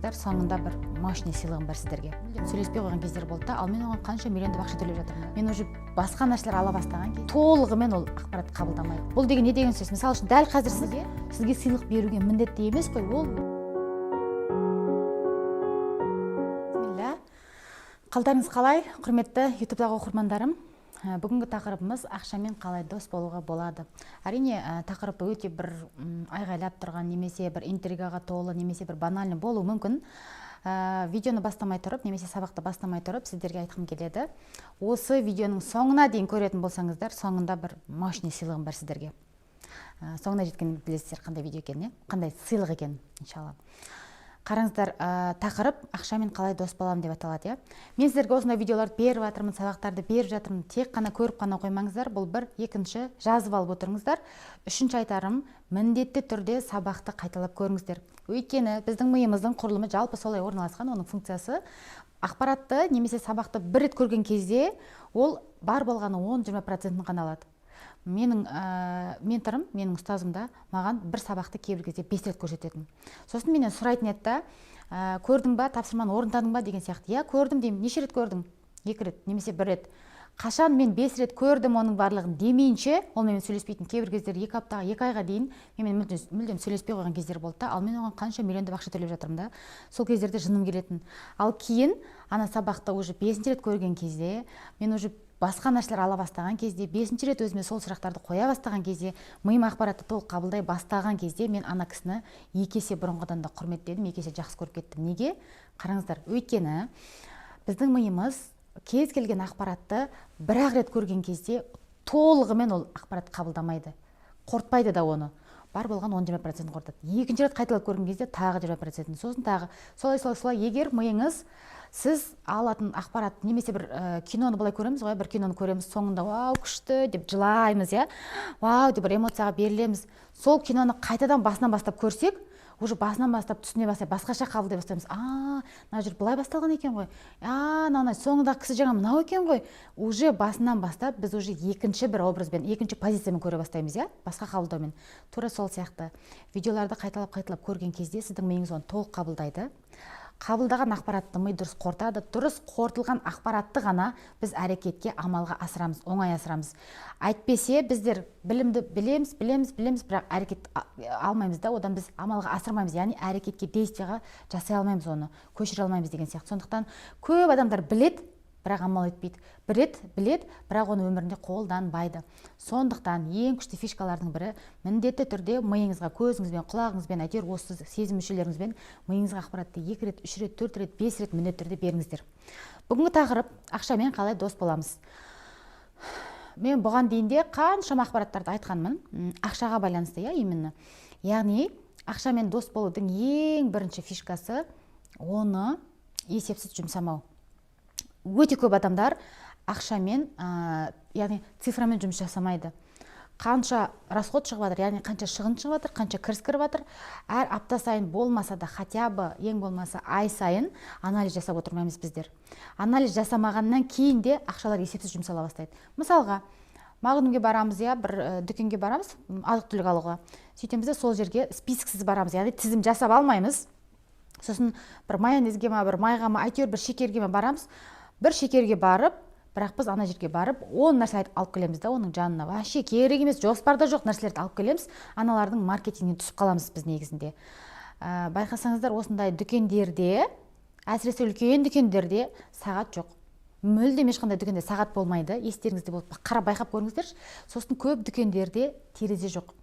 Соңында бір мощный сыйлығым бар сіздерге. Сөйлеспей қойған кездер болды да, ал мен оған қанша миллиондап ақша төлеп жатырмын. Мен уже басқа нәрселер ала бастаған кезде толығымен ол ақпарат қабылдамайды. Бұл деген не деген сөз? Мысалы үшін дәл қазір сізге сыйлық беруге міндетті емес қой, ол. Қалдарыңыз қалай, құрметті YouTube-дағы оқырмандарым? Бүгінгі тақырыбымыз ақшамен қалай дос болуға болады. Әрине, тақырып өте бір айғайлап тұрған, немесе бір интригаға толы, немесе бір банальный болуы мүмкін. Видеоны бастамай тұрып, немесе сабақты бастамай тұрып, сіздерге айтқым келеді. Осы видеоның соңына дейін көретін болсаңыздар, соңында бір мощный сыйлығым бар сіздерге. Соңына жеткенде білесіздер қандай видео екен, қандай сыйлық екен, иншалла. Қараңыздар, тақырып ақшамен қалай дос боламын деп аталады. Мен сіздерге осындай видеоларды беріп жатырмын, сабақтарды беріп жатырмын. Тек қана көріп қана қоймаңыздар. Бұл бір, екінші, жазып алып отырыңыздар. Үшінші айтарым, міндетті түрде сабақты қайталап көріңіздер. Өйткені біздің миымыздың құрылымы жалпы солай орналасқан, оның функциясы ақпаратты немесе сабақты бір рет көрген кезде ол бар болғаны 10-20% ғана алады. Менің менторым, менің ұстазымда маған бір сабақты кейбір кезде 5 рет көрсететін. Сосын менен сұрайтын еді, көрдің ба, тапсырманы орындадың ба деген сияқты. Я көрдім деймін. Неше рет көрдің? 2 рет, немесе 1 рет. Қашан мен 5 рет көрдім оның барлығын демейінше, ол менімен сөйлеспейтін. Кейбір кездер 2 аптаға, 2 айға дейін менімен мүлдем сөйлеспей қойған кездер болды да, ал мен оған қанша миллиондап ақша төлеп жатырмын да. Сол кездерде жыным келетін. Ал кейін ана сабақты уже 5-ші рет көрген кезде, мен уже басқа нәрселер ала бастаған кезде, 5-ші рет өзіме сол сұрақтарды қоя бастаған кезде, миым ақпаратты толық қабылдай бастаған кезде, мен ана кісіні 2 есе бұрынғыдан да құрметтедім, 2 есе жақсы көріп кеттім. Неге? Қараңыздар, өйткені біздің миымыз кез келген ақпаратты бір-ақ рет көрген кезде толығымен ол ақпарат қабылдамайды, қорытпайды да оны. Бар болған 10-20% қорытады. Екінші рет қайталап көрген кезде тағы 20%. Сосын тағы солай егер миыңыз сіз алатын ақпарат, немесе бір киноны былай көреміз ғой, бір киноны көреміз, соңында вау, күшті деп жылаймыз, вау деп бір эмоцияға берілеміз. Сол киноны қайтадан басынан бастап көрсек, уже басынан бастап түсіне бастап, басқаша қабылдай бастаймыз. Мына жер былай басталған екен ғой. Мына соңындағы кісі жаңа мынау екен ғой. Уже басынан бастап біз уже екінші бір образбен, екінші позициямен көре бастаймыз, басқа қабылдаумен. Тура сол сияқты видеоларды қайталап көрген кезде сіздің миыңыз оны толық қабылдайды. Қабылдаған ақпаратты ми дұрыс қорытады. Дұрыс қорытылған ақпаратты ғана біз әрекетке, амалға асырамыз, оңай асырамыз. Әйтпесе біздер білімді білеміз, бірақ әрекет алмаймыз да, одан біз амалға асырмаймыз, яғни әрекетке, действияға жасай алмаймыз оны, көшіре алмаймыз деген сияқты. Сондықтан көп адамдар білет, бірақ амал етпейді. Білет, бірақ оны өмірінде қолданбайды. Сондықтан ең күшті фишкалардың бірі, міндетті түрде миыңызға, көзіңізбен, құлағыңызбен, әйтеуір осы сезім мүшелеріңізбен миыңызға ақпаратты 2 рет, 3 рет, 4 рет, 5 рет міндетті түрде беріңіздер. Бүгінгі тақырып ақшамен қалай дос боламыз. Мен бұған дейінде қаншама ақпараттарды айтқанмын, ақшаға байланысты, именно. Яғни ақшамен дос болудың ең бірінші фишкасы оны есепсіз жұмсамау. Өте көп адамдар ақшамен, яғни цифрамен жұмыс жасамайды. Қанша расход шығып жатыр, яғни қанша шығын шығып жатыр, қанша кіріс кіріп жатыр, әр апта сайын болмаса да, хотя бы ең болмаса ай сайын анализ жасап отырмаймыз біздер. Анализ жасамағаннан кейін де ақшалар есепсіз жұмсала бастайды. Мысалға, магнумге барамыз, бір дүкенге барамыз, азық-түлік алуға. Сөйтеміз де сол жерге списоксіз барамыз, яғни тізім жасап алмаймыз. Сосын бір майонезге ма, бір майға ма, әйтеуір бір шекерге ма барамыз. Бір шекерге барып, бірақ біз ана жерге барып, 10 нәрселерді алып келеміз да, оның жанына. Вообще керек емес, жоспарда жоқ нәрселерді алып келеміз, аналардың маркетингіне түсіп қаламыз біз негізінде. Байқасаңыздар, осындай дүкендерде, әсіресе үлкен дүкендерде сағат жоқ. Мүлдем ешқандай дүкенде сағат болмайды, естеріңізде болып, қарап байқап көріңіздер. Сосын көп дүкендерде терезе жоқ.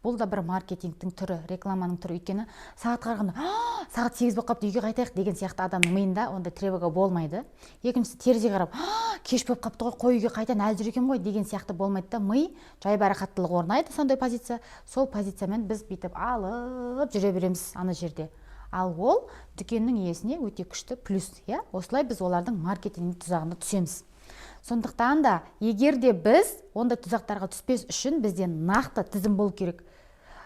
Бұл да бір маркетингтің түрі, рекламаның түрі. Өйткені сағат қарағанда, сағат 8 болып қапты, үйге қайтайық деген сияқты адамның миында ондай тревога болмайды. Екіншісі терезеге қарап, кеш болып қапты ғой, қой үйге қайтайын, әлі жүр екен ғой деген сияқты болмайды да. Ми жайбарақаттылық орнайды, сондай позиция. Сол позициямен біз бүйтіп алып жүре береміз ана жерде. Ал ол дүкеннің иесіне өте күшті плюс, осылай біз олардың маркетинг тұзағына түсеміз. Сондықтан да, егер де біз ондай тұзақтарға түспес үшін бізде нақты тізім болу керек.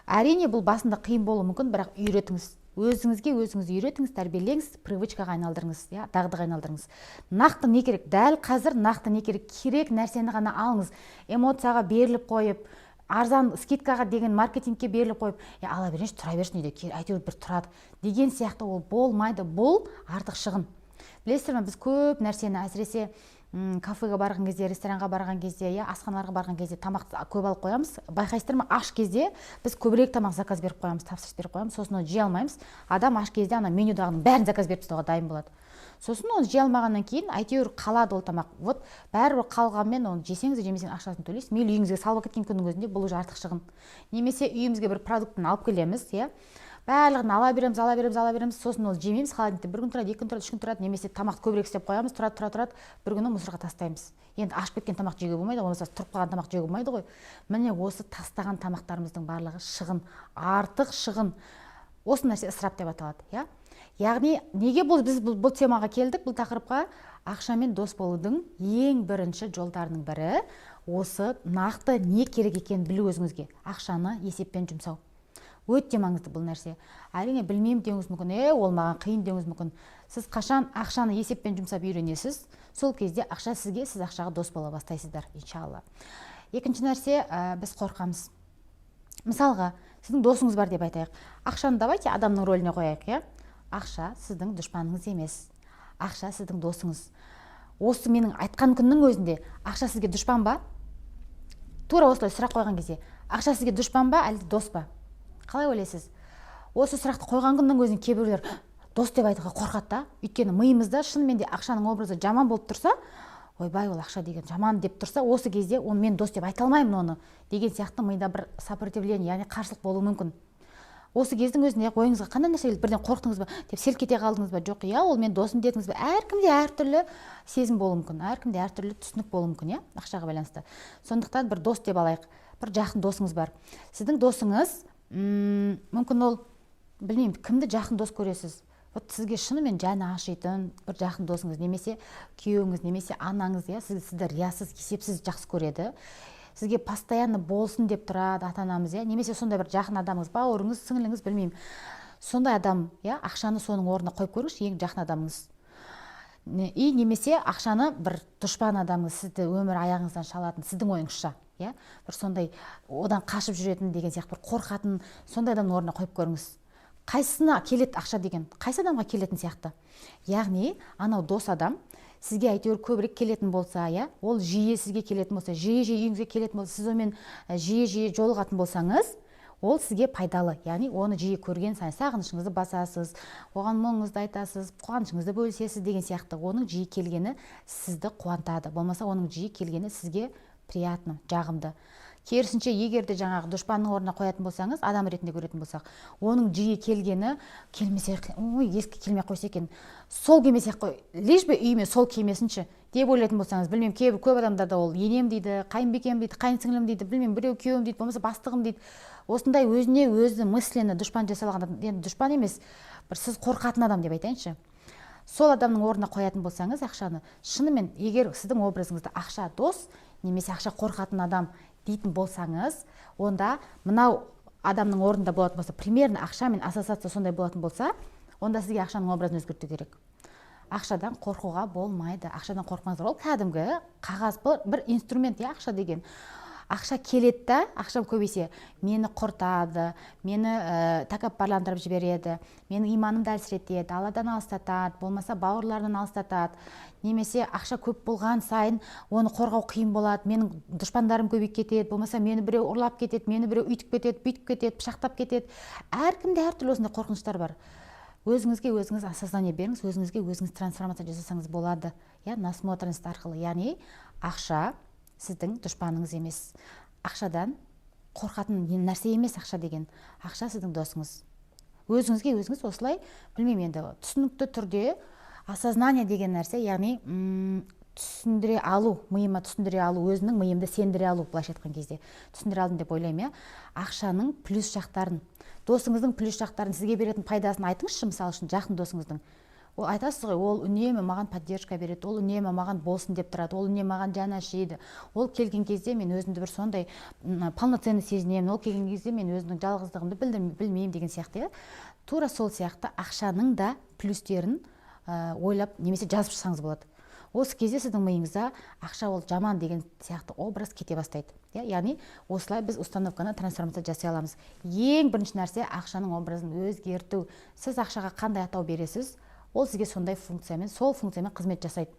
Әрине бұл басында қиын болуы мүмкін, бірақ үйретіңіз. Өзіңізге өзіңіз үйретіңіз, тәрбиелеңіз, привычкаға айналдырыңыз, дағдыға айналдырыңыз. Нақты не керек? Дәл қазір нақты не керек? Керек нәрсені ғана алыңыз. Эмоцияға беріліп қойып, арзан скидкаға деген маркетингке беріліп қойып, ала берейінші, тұра берсін үйде, әйтеуір бір тұрады деген сияқты ол болмайды. Бұл артық шығын. Білесіздер ме, біз көп нәрсені, әсіресе кафеге барған кезде, ресторанға барған кезде, асханаларға барған кезде тамақты көп алып қоямыз. Байқайсыздар ма, аш кезде біз көбірек тамақ заказ беріп қоямыз, тапсырыс беріп қоямыз, сосын оны жей алмаймыз. Адам аш кезде ана менюдағының бәрін заказ беріп тастауға дайын болады. Сосын оны жей алмағаннан кейін әйтеуір қалады ол тамақ. Вот бәрібір қалғанмен оны жесеңіз де жемесеңіз ақшасын төлейсіз. Мейлі үйіңізге салып кеткен күннің өзінде бұл уже артық шығын. Немесе үйімізге бір продуктын алып келеміз, барлығын ала береміз, сосын ол жемейміз, холодильникте бір күн тұрады, 2 күн тұрады, 3 күн тұрады, немесе тамақты көбірек істеп қоямыз, тұрады, бір күні мусорға тастаймыз. Енді ашып кеткен тамақ жеуге болмайды, болмаса тұрып қалған тамақ жеуге болмайды ғой. Міне осы тастаған тамақтарымыздың барлығы шығын, артық шығын. Осы нәрсе ысырап деп аталады, Яғни неге біз бұл темаға келдік, бұл тақырыпқа? Ақшамен дос болудың ең бірінші жолдарының бірі осы нақты не керек екенін білу өзіңізге. Ақшаны есеппен жұмсау. Өте маңызды бұл нәрсе. Әрине білмеймін деуіңіз мүмкін, ол маған қиын деуіңіз мүмкін. Сіз қашан ақшаны есеппен жұмсап үйренесіз, сол кезде ақша сізге, сіз ақшаға дос бола бастайсыздар, иншалла. Екінші нәрсе, біз қорқамыз. Мысалға, сіздің досыңыз бар деп айтайық. Ақшаны давайте адамның рөліне қояйық, Ақша сіздің дұшпаныңыз емес. Ақша сіздің досыңыз. Осы менің айтқан күннің өзінде ақша сізге дұшпан ба? Тура осылай сұрақ қойған кезде, ақша сізге дұшпан ба, әлде дос па? Қалай ойлайсыз? Осы сұрақты қойған күннің өзінде кейбіреулер дос деп айтуға қорқады да. Өйткені миымызда шынымен де ақшаның образы жаман болып тұрса, ойбай, ол ақша деген жаман деп тұрса, осы кезде оны мен дос деп айта алмаймын оны деген сияқты мида бір сопротивление, яғни қарсылық болуы мүмкін. Осы кездің өзінде ойыңызға қандай нәрсе келді? Бірден қорықтыңыз ба? Деп селк ете қалдыңыз ба? Жоқ, ол мен досым дедіңіз ба? Әркімде әртүрлі сезім болуы мүмкін, әркімде әртүрлі түсінік болуы мүмкін, ақшаға байланысты. Сондықтан бір дос деп алайық. Бір жақын досыңыз бар. Сіздің досыңыз, мүмкін ол, білмеймін, кімді жақын дос көресіз? Вот сізге шынымен жаны ашитын бір жақын досыңыз, немесе күйеуіңіз, немесе анаңыз, сізді риясыз, есепсіз жақсы көреді. Сізге постоянно болсын деп тұрады ата-анамыз, немесе сондай бір жақын адамыңыз, бауырыңыз, сіңліңіз, білмеймін. Сондай адам, ақшаны соның орнына қойып көріңізші, ең жақын адамыңыз. И немесе ақшаны бір дұшпан адамыңыз, сізді өмір аяғыңыздан шалатын, сіздің ойыңызша, бір сондай одан қашып жүретін деген сияқты бір қорқатын, сондай адамның орнына қойып көріңіз. Қайсысына келеді ақша деген, қайсы адамға келетін сияқты. Яғни, анау дос адам сізге әйтеуір көбірек келетін болса, ол жиі сізге келетін болса, жиі үйіңізге келетін болса, сіз онымен жиі жолығатын болсаңыз, ол сізге пайдалы. Яғни оны жиі көрген сайын сағынышыңызды басасыз, оған мұңыңызды айтасыз, қуанышыңызды бөлісесіз деген сияқты. Оның жиі келгені сізді қуантады. Болмаса оның жиі келгені сізге приятно, жағымды. Керісінше, егер де жаңағы дұшпанның орнына қоятын болсаңыз, адам ретінде көретін болсақ, оның жиі келгені, келмесе, ескі келмей қойса екен, сол келмесе қой, лишь бы үйіме сол келмесінші деп ойлайтын болсаңыз, білмеймін, көп адамдарда ол енем дейді, қайынбекем дейді, қайынсіңлім дейді, білмеймін, біреу күйеуім дейді, болмаса бастығым дейді. Осындай өзіне өзі мыслені дұшпан жасалған, енді дұшпан емес, бір сіз қорқатын адам деп айтайыншы. Сол адамның орнына қоятын болсаңыз ақшаны, шынымен, егер сіздің образыңызда ақша дос, немесе ақша қорқатын адам дейтін болсаңыз, онда мынау адамның орнында болатын болса, примерно ақшамен ассоциация сондай болатын болса, онда сізге ақшаның образын өзгерту керек. Ақшадан қорқуға болмайды. Ақшадан қорқмаңыздар, ол кәдімгі қағаз, бір инструмент, ақша деген. Ақша келеді да, ақшам көбейсе, мені құртады, мені тәкаппарландырып жібереді, менің иманымды әлсіретеді, Алладан алыстатады, болмаса бауырларынан алыстатады. Немесе ақша көп болған сайын оны қорғау қиын болады, менің дұшпандарым көбейіп кетеді, болмаса мені біреу ұрлап кетеді, мені біреу үйтіп кетеді, бүйтіп кетеді, пышақтап кетеді. Әркімде әртүрлі осындай қорқыныштар бар. Өзіңізге өзіңіз осознание беріңіз, өзіңізге өзіңіз трансформация жасасаңыз болады. Насмотренность арқылы, яғни ақша сіздің дұшпаныңыз емес. Ақшадан қорқатын нәрсе емес ақша деген. Ақша сіздің досыңыз. Өзіңізге өзіңіз осылай, білмеймін енді, түсінікті түрде осознание деген нәрсе, яғни түсіндіре алу, миыма түсіндіре алу, өзінің миымды сендіре алу, былайша айтқан кезде. Түсіндіре алдым деп ойлаймын, ақшаның плюс жақтарын, досыңыздың плюс жақтарын, сізге беретін пайдасын айтыңызшы, мысалы үшін жақын досыңыздың. Ол айтасыз ғой, ол үнемі маған поддержка береді, ол үнемі маған болсын деп тұрады, ол үнемі маған жаны ашиды. Ол келген кезде мен өзімді бір сондай полноценный сезінемін, ол келген кезде мен өзімнің жалғыздығымды білмеймін деген сияқты. Тура сол сияқты ақшаның да плюстерін ойлап немесе жазып шықсаңыз болады. осы кезде сіздің миыңызда ақша ол жаман деген сияқты образ кете бастайды. Яғни осылай біз установканы трансформация жасай аламыз. Ең бірінші нәрсе ақшаның образын өзгерту. Сіз ақшаға қандай атау бересіз, ол сізге сондай функциямен, сол функциямен қызмет жасайды.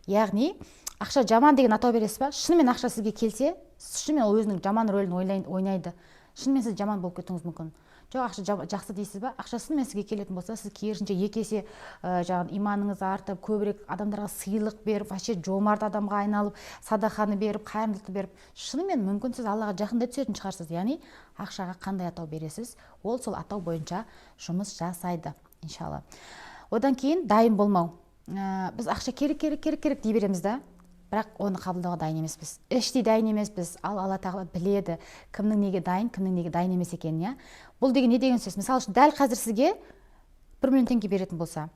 Яғни ақша жаман деген атау бересіз ба, шынымен ақша сізге келсе, шынымен ол өзінің жаман рөлін ойнайды. Шынымен сіз жаман болып кетуіңіз мүмкін. Жоқ, ақша жақсы дейсіз ба, ақша шынымен сізге келетін болса, сіз керісінше екі есе иманыңыз артып, көбірек адамдарға сыйлық беріп, вообще жомарт адамға айналып, садақаны беріп, қайырымдылықты беріп, шынымен мүмкін сіз Аллаға жақындай түсетін шығарсыз. Яғни ақшаға қандай атау бересіз, ол сол атау бойынша жұмыс жасайды, иншалла. Одан кейін дайын болмау. Біз ақша керек дей береміз да, бірақ оны қабылдауға дайын емеспіз. Іштей дайын емеспіз. Алла тағала біледі кімнің неге дайын, кімнің неге дайын емес екенін. Бұл деген не деген сөз? Мысалы үшін дәл қазір сізге 1 миллион теңге беретін болса,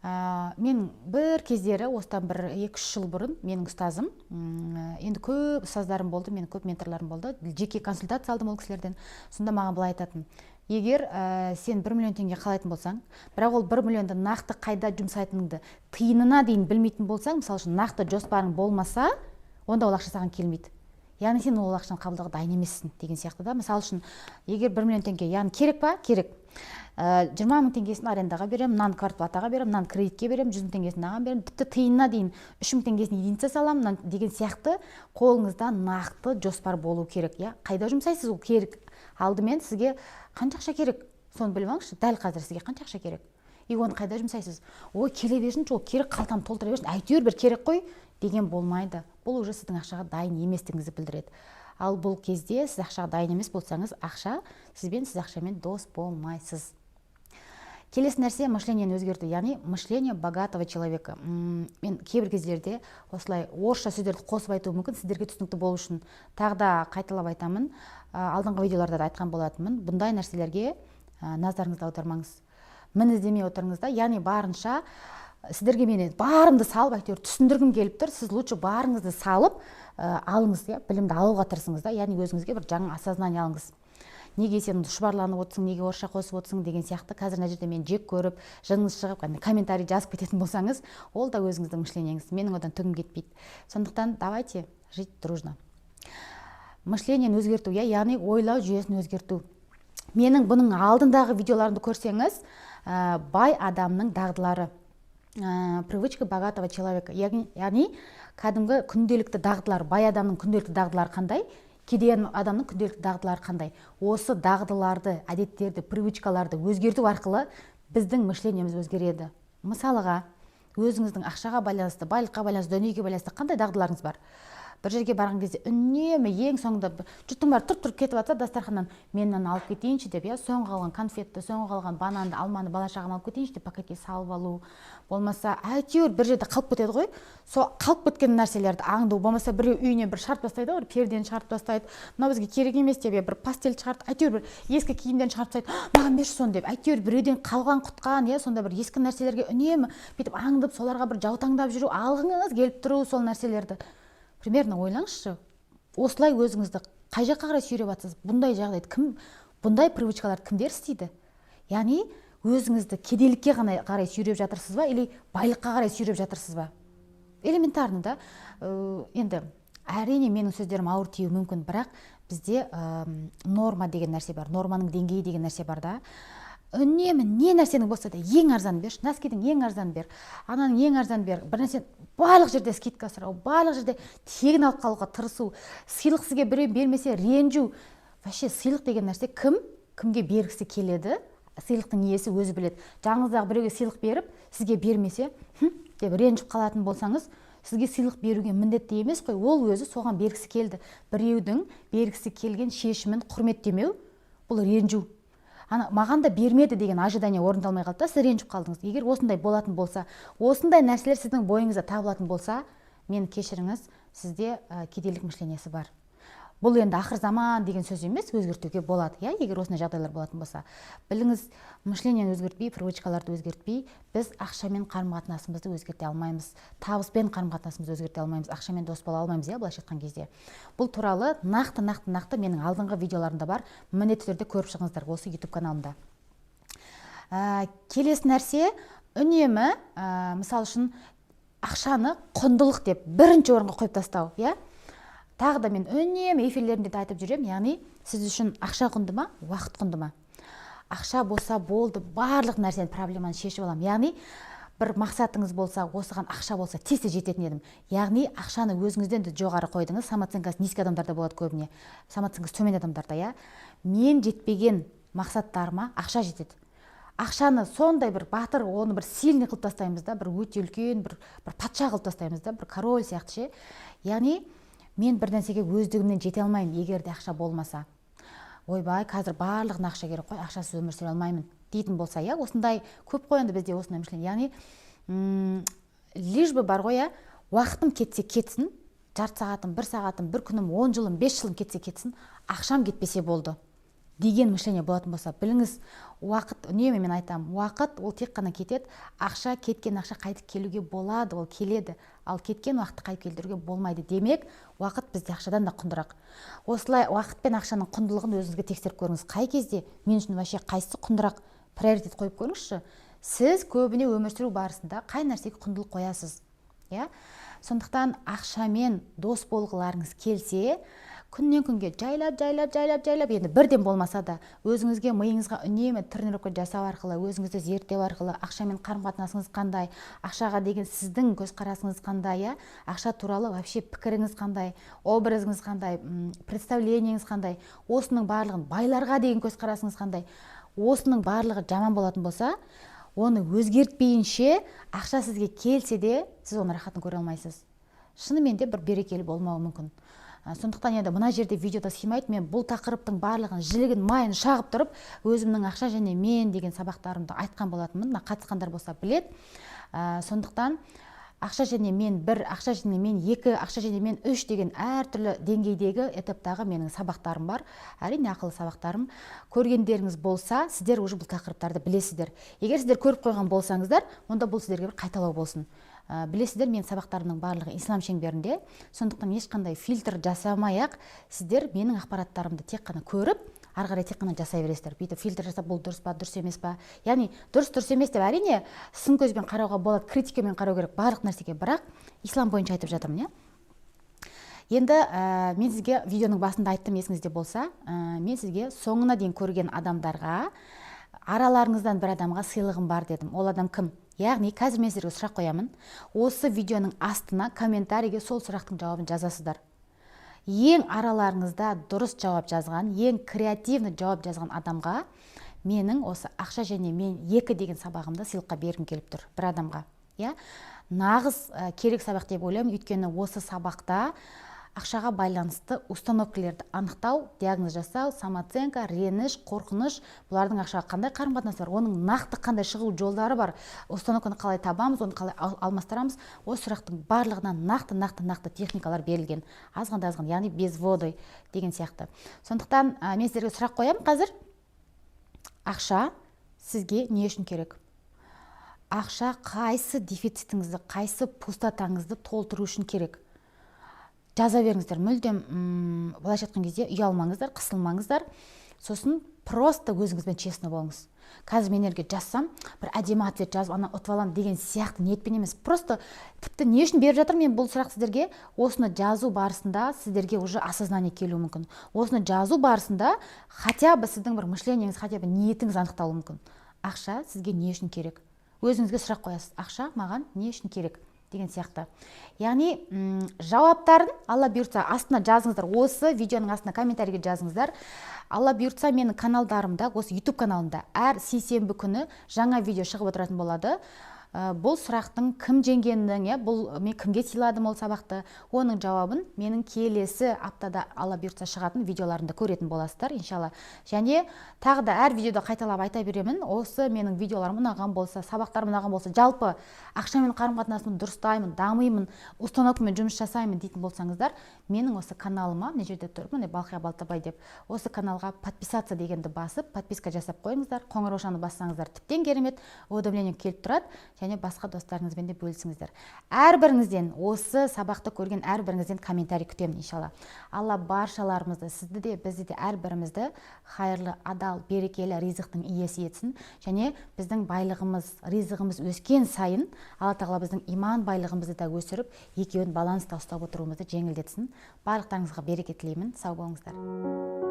мен бір кездері осыдан бір 2-3 жыл бұрын менің ұстазым, енді көп ұстаздарым болды, менің көп менторларым болды, жеке консультация алдым ол кісілерден. Сонда маған былай айтатын: егер сен 1 миллион теңге қалайтын болсаң, бірақ ол 1 миллионды нақты қайда жұмсайтыныңды тиынына дейін білмейтін болсаң, мысалы үшін нақты жоспарың болмаса, онда ол ақша саған келмейді. Яғни сен ол ақшаны қабылдауға дайын емессің деген сияқты да. Мысалы үшін егер 1 миллион теңге, яғни керек па? Керек. 20 мың теңгесін арендаға берем, мынаны квартплатаға берем, мынаны кредитке берем, 100 мың теңгесін маған берем, тіпті тиынына дейін 3 мың теңгесін единица саламын деген сияқты қолыңызда нақты жоспар болу керек. Қайда жұмсайсыз, ол керек. Алдымен сізге қанша ақша керек, соны біліп алыңызшы. Дәл қазір сізге қанша ақша керек, и оны қайда жұмсайсыз? Ой, келе берсінші, ол керек, қалтамды толтыра берсін, әйтеуір бір керек қой деген болмайды. Бұл уже сіздің ақшаға дайын еместігіңізді білдіреді. Ал бұл кезде сіз ақшаға дайын емес болсаңыз, ақша сізбен, сіз ақшамен дос болмайсыз. Келесі нәрсе мышлениені өзгерту, яғни мышление богатого человека. Мен кейбір кездерде осылай орысша сөздерді қосып айту мүмкін, сіздерге түсінікті болу үшін. Тағы да қайталап айтамын, алдыңғы видеоларда да айтқан болатынмын. Бұндай нәрселерге назарыңызды аудармаңыз. Мін іздемей отырыңыз да, яғни барынша сіздерге мені барымды салып, әйтеуір түсіндіргім келіп тұр, сіз лучше барыңызды салып алыңыз, білімді алуға тырысыңыз да, яғни өзіңізге бір жаңа осознание алыңыз. Неге сен шұбарланып отырсың, неге орысша қосып отырсың деген сияқты қазір мына жерде мен жек көріп, жыныңыз шығып, комментарий жазып кететін болсаңыз, ол да өзіңіздің мышлениеңіз. Менің одан түгім кетпейді. Сондықтан давайте жить дружно. Мышлениені өзгерту, яғни ойлау жүйесін өзгерту. Менің бұның алдындағы видеоларымды көрсеңіз, бай адамның дағдылары, привычка богатого человека, яғни кәдімгі күнделікті дағдылар, бай адамның күнделікті дағдылары қандай, кедей адамның күнделікті дағдылары қандай. Осы дағдыларды, әдеттерді, привычкаларды өзгерту арқылы біздің мышлениеміз өзгереді. Мысалыға, өзіңіздің ақшаға байланысты, байлыққа байланысты, дүниеге байланысты қандай дағдыларыңыз бар? Бір жерге барған кезде үнемі ең соңында жұрттың бәрі тұрып кетіп жатса дастарханнан, мен мынаны алып кетейінші деп, соңғы қалған конфетті, соңғы қалған бананды, алманы бала шағама алып кетейінші деп пакетке салып алу. Болмаса әйтеуір бір жерде қалып кетеді ғой. Сол қалып кеткен нәрселерді аңду. Болмаса біреу үйіне бір шығарып тастайды, бір пердені шығарып тастайды. Мынау бізге керек емес деп, бір пастель шығарып, әйтеуір бір ескі киімден шығарып тастайды. Маған берші соны деп, әйтеуір біреуден қалған құтқан, сонда бір ескі нәрселерге үнемі бүйтіп аңдып, соларға бір жаутаңдап жүру, алғыңыз келіп тұру сол нәрселерді. Примерно ойлаңызшы, осылай өзіңізді қай жаққа қарай сүйреп жатсыз? Бұндай жағдайды кім, бұндай привычкаларды кімдер істейді? Яғни өзіңізді кедейлікке қарай сүйреп жатырсыз ба, или байлыққа қарай сүйреп жатырсыз ба? Элементарно да. Енді әрине менің сөздерім ауыр тиюі мүмкін, бірақ бізде норма деген нәрсе бар, норманың деңгейі деген нәрсе бар да. Үнемі не нәрсенің болса да ең арзан берші, носкидің ең арзан бер, ананың ең арзан бер, бір нәрсе барлық жерде скидка сұрау, барлық жерде тегін алып қалуға тырысу, сыйлық сізге біреу бермесе ренжу. Вообще сыйлық деген нәрсе кімге бергісі келеді, сыйлықтың иесі өзі біледі. Жаңыңыздағы біреуге сыйлық беріп, сізге бермесе, деп ренжіп қалатын болсаңыз, сізге сыйлық беруге міндетті емес қой, ол өзі соған бергісі келді. Біреудің бергісі келген шешімін құрметтемеу, бұл ренжу. Маған да бермеді деген ожидание орындалмай қалды, сіз ренжіп қалдыңыз. Егер осындай болатын болса, осындай нәрселер сіздің бойыңызда табылатын болса, мені кешіріңіз, сізде кедейлік мышлениясы бар. Бұл енді ақыр заман деген сөз емес, өзгертуге болады. Егер осындай жағдайлар болатын болса, біліңіз, мышленияны өзгертпей, привычкаларды өзгертпей, біз ақшамен қарым-қатынасымызды өзгерте алмаймыз. Табыспен қарым-қатынасымызды өзгерте алмаймыз, ақшамен дос бола алмаймыз, былайша айтқан кезде. Бұл туралы нақты менің алдыңғы видеоларымда бар, міндетті түрде көріп шығыңыздар осы YouTube каналымда. Келесі нәрсе, үнемі, мысал үшін, ақшаны құндылық деп бірінші орынға қойып тастау, иә. Тағы да мен үнемі эфирлерімде айтып жүремін, яғни сіз үшін ақша құнды ма, уақыт құнды ма? Ақша болса болды, барлық нәрсені проблеманы шешіп аламын. Яғни бір мақсатыңыз болса, осыған ақша болса тез жететін едім. Яғни ақшаны өзіңізден де жоғары қойдыңыз. Самооценкасы низкий адамдарда болады көбіне. Самооценкасы төмен адамдарда, иә. Мен жетпеген мақсаттарыма ақша жетеді. Ақшаны сондай бір батыр, оны бір сильный қылып тастаймыз да, бір өте үлкен, бір патша қылып тастаймыз да, бір король сияқты ше. Яғни мен бір нәрсеге өздігімнен жете алмаймын, егер де ақша болмаса. Ойбай, қазір барлығына ақша керек қой, ақшасыз өмір сүре алмаймын дейтін болса, иә, осындай көп қойынды бізде осындай мышление. Яғни лишь бы бар ғой, уақытым кетсе кетсін, жарты сағатым, бір сағатым, бір күнім, 10 жылым, 5 жылым кетсе кетсін, ақшам кетпесе болды деген мышление болатын болса, біліңіз, уақыт, үнемі мен айтам, уақыт ол тек қана кетеді, ақша, кеткен ақша қайтып келуге болады, ол келеді, ал кеткен уақытты қайтып келтіруге болмайды. Демек, уақыт бізде ақшадан да құндырақ. Осылай уақыт пен ақшаның құндылығын өзіңізге тексеріп көріңіз. Қай кезде мен үшін вообще қайсысы құндырақ, приоритет қойып көріңізші. Сіз көбіне өмір сүру барысында қай нәрсеге құндылық қоясыз, иә? Сондықтан ақшамен дос болғыларыңыз келсе, күннен күнге жайлап, енді бірден болмаса да, өзіңізге, миыңызға үнемі тренировка жасау арқылы, өзіңізді зерттеу арқылы, ақшамен қарым-қатынасыңыз қандай, ақшаға деген сіздің көзқарасыңыз қандай, ақша туралы вообще пікіріңіз қандай, образыңыз қандай, представлениеңіз қандай, осының барлығын, байларға деген көзқарасыңыз қандай, осының барлығы жаман болатын болса, оны өзгертпейінше, ақша сізге келсе де, сіз оны рахатын көре алмайсыз. Шынымен де бір берекелі болмауы мүмкін. Сондықтан енді мына жерде видеода сыймайды, мен бұл тақырыптың барлығын, жілігін, майын шағып тұрып, өзімнің ақша және мен деген сабақтарымды айтқан болатынмын. Қатысқандар болса білет. Сондықтан ақша және мен 1, ақша және мен 2, ақша және мен 3 деген әртүрлі деңгейдегі этаптағы менің сабақтарым бар. Әрине ақылы сабақтарым. Көргендеріңіз болса, сіздер уже бұл тақырыптарды білесіздер. Егер сіздер көріп қойған болсаңыздар, онда бұл сіздерге бір қайталау болсын. Білесіздер, мен сабақтарымның барлығы ислам шеңберінде, сондықтан ешқандай фильтр жасамай-ақ сіздер менің ақпараттарымды тек қана көріп, ары қарай тек қана жасай бересіздер. Бүйтіп фильтр жасап, бұл дұрыс па, дұрыс емес па? Яғни дұрыс емес деп әрине сын көзбен қарауға болады, критикамен қарау керек барлық нәрсеге, бірақ ислам бойынша айтып жатырмын, иә. Енді мен сізге видеоның басында айттым, есіңізде болса, мен сізге соңына дейін көрген адамдарға, араларыңыздан бір адамға сыйлығым бар дедім. Ол адам кім? Яғни қазір мен сіздерге сұрақ қоямын. Осы видеоның астына комментарийге сол сұрақтың жауабын жазасыздар. Ең араларыңызда дұрыс жауап жазған, ең креативный жауап жазған адамға менің осы ақша және мен 2 деген сабағымды сыйлыққа бергім келіп тұр, бір адамға. Нағыз керек сабақ деп ойлаймын, өйткені осы сабақта ақшаға байланысты установкалерді анықтау, диагноз жасау, самооценка, реніш, қорқыныш, бұлардың ақшаға қандай қарым-қатынасы бар, оның нақты қандай шығу жолдары бар, установканы қалай табамыз, оны қалай алмастырамыз, осы сұрақтың барлығынан нақты техникалар берілген. Азғанда, яғни без воды деген сияқты. Сондықтан мен сіздерге сұрақ қоямын қазір. Ақша сізге не үшін керек? Ақша қайсы дефицитіңізді, қайсы пустотаңызды толтыру үшін керек? Жаза беріңіздер, мүлдем былайша айтқан кезде ұялмаңыздар, қысылмаңыздар. Сосын просто өзіңізбен честно болыңыз. Қазір мен ерге жазсам, бір әдемі ответ жазып, ана ұтып аламын деген сияқты ниетпен емес. Просто тіпті не үшін беріп жатыр мен бұл сұрақ сіздерге? Осыны жазу барысында сіздерге уже осознание келуі мүмкін. Осыны жазу барысында хотя бы сіздің бір мышлениеңіз, хотя бы ниетіңіз анықталуы мүмкін. Ақша сізге не үшін керек? Өзіңізге сұрақ қоясыз. Ақша маған не үшін керек? Деген сияқты. Яғни жауаптарын Алла бұйыртса астына жазыңыздар. Осы видеоның астына комментарийге жазыңыздар. Алла бұйыртса менің каналдарымда, осы YouTube каналымда әр сейсенбі күні жаңа видео шығып отыратын болады. Бұл сұрақтың кім жеңгенін, бұл мен кімге сыйладым ол сабақты, оның жауабын менің келесі аптада Алла бұйыртса шығатын видеоларында көретін боласыздар, иншалла. Және тағы да әр видеода қайталап айта беремін, осы менің видеоларым ұнаған болса, сабақтарым ұнаған болса, жалпы ақшамен қарым-қатынасымды дұрыстаймын, дамимын, установкамен жұмыс жасаймын дейтін болсаңыздар, менің осы каналыма, мына жерде тұр, міне Балқия Балтабай деп, осы каналға каналға подписаться дегенді басып, подписка жасап қойыңыздар. Қоңыраушаны бассаңыздар тіптен керемет, уведомление келіп тұрады, және басқа достарыңызбен де бөлісіңіздер. Әрбіріңізден, осы сабақты көрген әрбіріңізден комментарий күтемін иншалла. Алла баршаларымызды, сізді де, бізді де, әрбірімізді хайырлы, адал, берекелі ризықтың иесі етсін, және біздің байлығымыз, ризығымыз өскен сайын Алла тағала біздің иман байлығымызды да өсіріп, екеуін баланста ұстап отыруымызды жеңілдетсін. Барлықтарыңызға береке тілеймін. Сау болыңыздар.